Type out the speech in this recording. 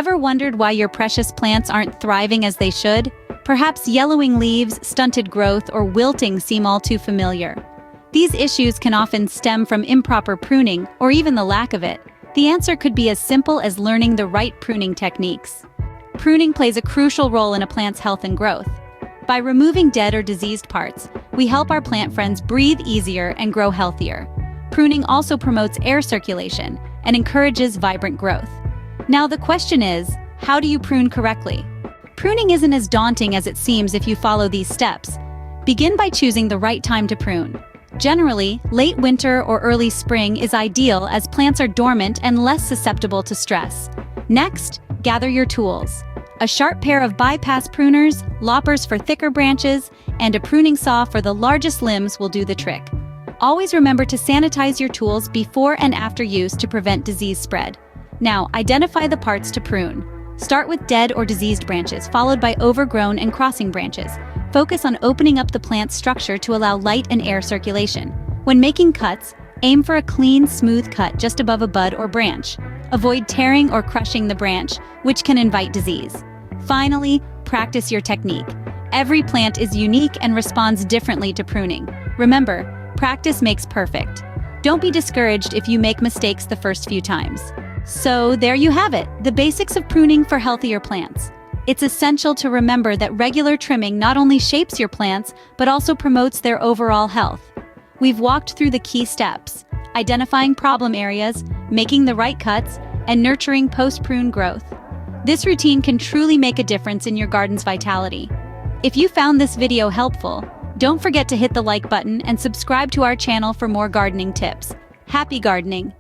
Ever wondered why your precious plants aren't thriving as they should? Perhaps yellowing leaves, stunted growth, or wilting seem all too familiar. These issues can often stem from improper pruning or even the lack of it. The answer could be as simple as learning the right pruning techniques. Pruning plays a crucial role in a plant's health and growth. By removing dead or diseased parts, we help our plant friends breathe easier and grow healthier. Pruning also promotes air circulation and encourages vibrant growth. Now the question is, how do you prune correctly? Pruning isn't as daunting as it seems if you follow these steps. Begin by choosing the right time to prune. Generally, late winter or early spring is ideal as plants are dormant and less susceptible to stress. Next, gather your tools. A sharp pair of bypass pruners, loppers for thicker branches, and a pruning saw for the largest limbs will do the trick. Always remember to sanitize your tools before and after use to prevent disease spread. Now, identify the parts to prune. Start with dead or diseased branches, followed by overgrown and crossing branches. Focus on opening up the plant's structure to allow light and air circulation. When making cuts, aim for a clean, smooth cut just above a bud or branch. Avoid tearing or crushing the branch, which can invite disease. Finally, practice your technique. Every plant is unique and responds differently to pruning. Remember, practice makes perfect. Don't be discouraged if you make mistakes the first few times. So there you have it, the basics of pruning for healthier plants. It's essential to remember that regular trimming not only shapes your plants, but also promotes their overall health. We've walked through the key steps: identifying problem areas, making the right cuts, and nurturing post-prune growth. This routine can truly make a difference in your garden's vitality. If you found this video helpful, don't forget to hit the like button and subscribe to our channel for more gardening tips. Happy gardening!